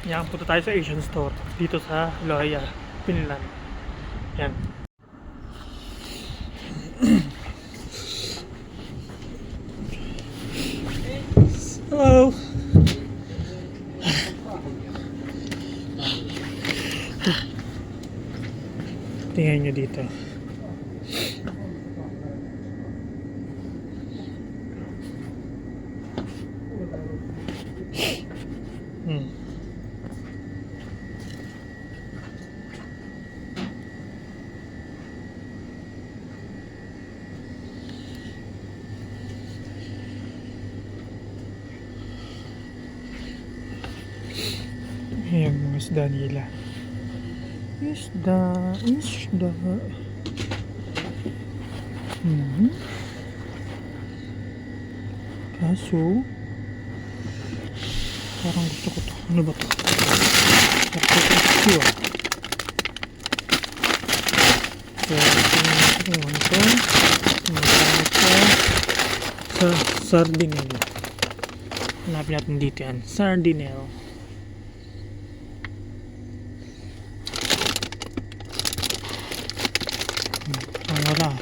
Yan, punta tayo sa Asian store dito sa Loya, Finland. Yan. Hello. Tingnan nyo dito. Ayan mga isda nila. Isda. Kaso parang gusto ko to. Ano ba to? Ito. Kaya tingnan natin kung ano to. Magamit ko sa sardinero. Hanapin natin dito yan. Sardinero. Wala.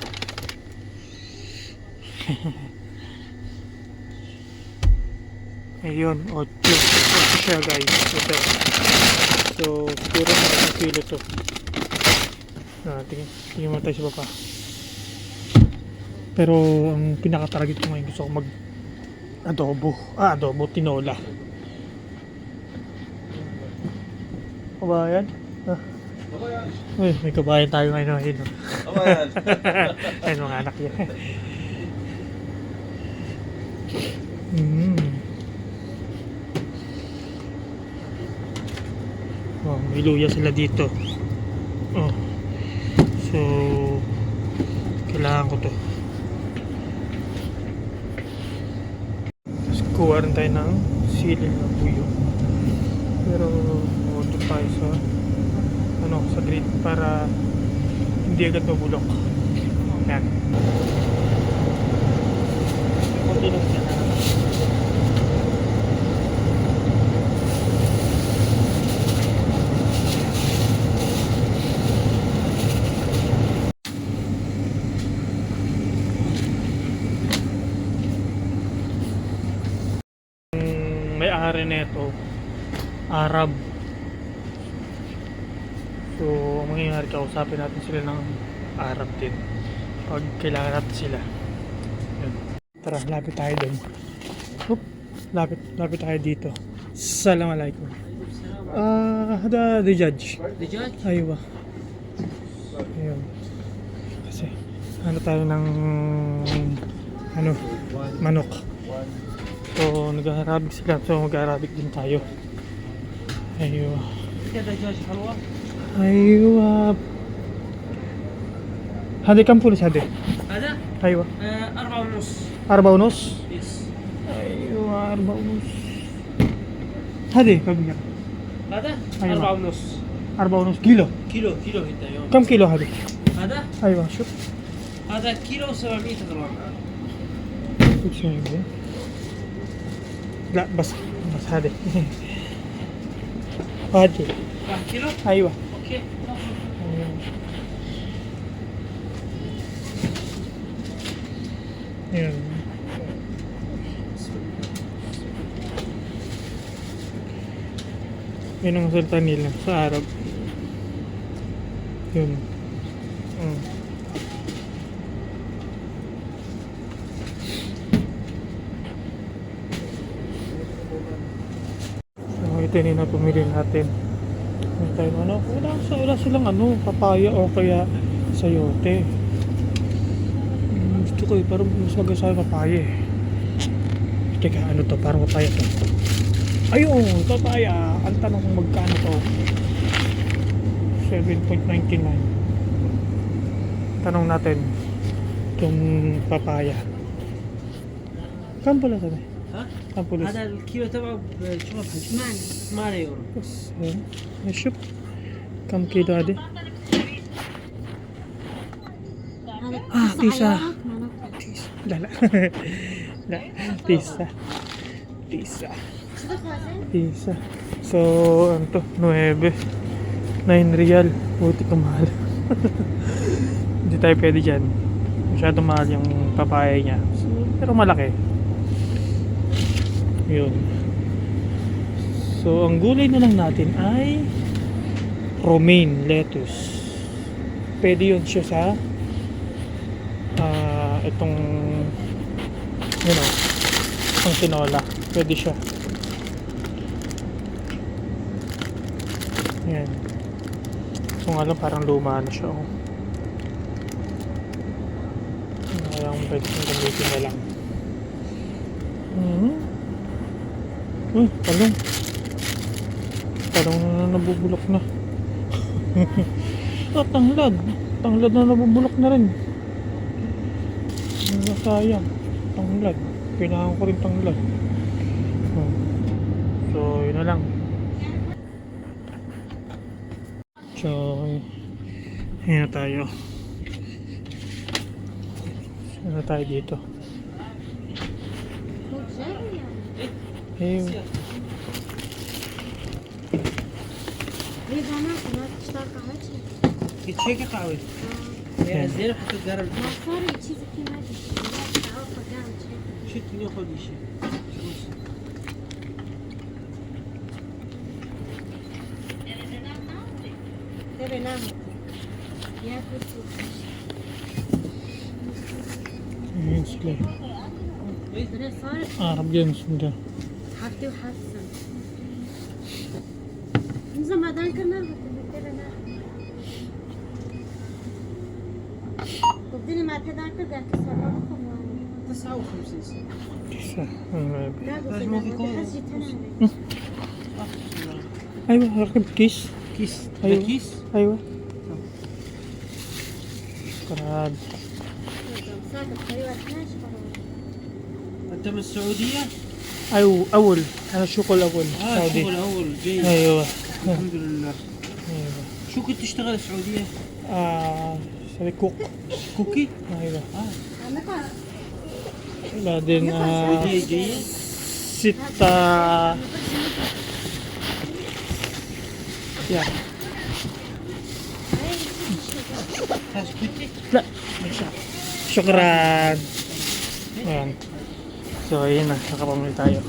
Ayun, 8 siya guys. Ito. So, siguro mga kilo to. Tingin mo tayo sa baba. Pero, ang pinaka-target ko ngayon, gusto ko mag adobo, tinola. Kabayan? Uy, may kabayan tayo ngayon. Ayun. Ayun mga anak yan. Oh, may luya sila dito. Oh. So, kailangan ko to. Tapos kuha rin tayo ng siling na buyo. Pero, doon tayo sa sa grid para hindi agad mabulok. Yan. Kunti lang siya. May-ari nito Arab. So, ang mangyayari, kausapin natin sila ng Arab din pag kailangan natin sila. Yun. Tara, lapit tayo dun. Lapit tayo dito. Assalamualaikum. The judge. The judge? Aywa. Ayun. Kasi, tayo ng manok. So, nag-Arabic sila. So, mag-Arabic din tayo. Aywa. The judge, halwa? أيوة هذه كم فلوس هذه؟ هذا؟ أيوة 4.5. 4.5 يس. أيوة 4.5 هذه كم كيلو؟ هذا؟ أيوة. 4.5 كيلو كيلو انت يوم. كم كيلو هذه؟ هذا؟ أيوة شوف هذا كيلو 700 جرام. لا بس هذه هذه كيلو؟ أيوة اوكي. Yun. Yun ang salita nila sa Arab. Yun. So, ito yun na pumili natin. Wala silang papaya o kaya sayote. Gusto ko parang mas mag-asawa papaya eh. Teka, to? Parang papaya to. Ayun, papaya. Ang tanong kung magkano to? 7.99. Tanong natin itong papaya. Kam pala sabi? ها؟ Kam pala? هذا الكيلو تبعه بشوف 8 يورو. بس نشوف كم كيلو هذه. تيسا. لا لا تيسا So, ano to? 9. 9 real. Buti ka mahal. Hindi tayo pwede dyan. Masyadong mahal yung papaya niya. So, pero malaki. Yun. So, ang gulay na lang natin ay romaine lettuce. Pwede yun siya sa itong itong tinola. Pwede siya. Yan. So nga lang parang luma na siya. Oh. Kaya kung pwede kong gamitin na lang. Uy, talong. Talong na nabubulok na. Tanglad. Tanglad na nabubulok na rin. Sayang. Tanglad. Kailangan ko rin tanglad. So, yun na lang. So, yun na tayo. Yun na tayo dito. Ayun. يتشيك قهوة يا زين حتى تقرب شت ياخذ شيء تبي نام يا كرسي Ayun sila. إذا صار Arab yan sila. حفتي وحفصة نزل ما دان كنا بدني ما تذاكر قاعد تصرفكم 59 سنة Isa. Ang لا بس rabi. ما تحسي تنام Aywa, rakib kiss. كيس أيوة. كيس Aywa. Grabe. ساكت قريبا 12 انت من السعودية؟ أول. أنا شغل أول. سعودي. شغل اول جيد أيوة. الحمد لله أيوة. شو كنت تشتغل السعودية؟ Sabi cook. كوكي؟ Aywa. انا بعدين جيد 6 Yeah. كنتي؟ لا. Syukran. Ayan. So, ayun na. Nakapamili tayo.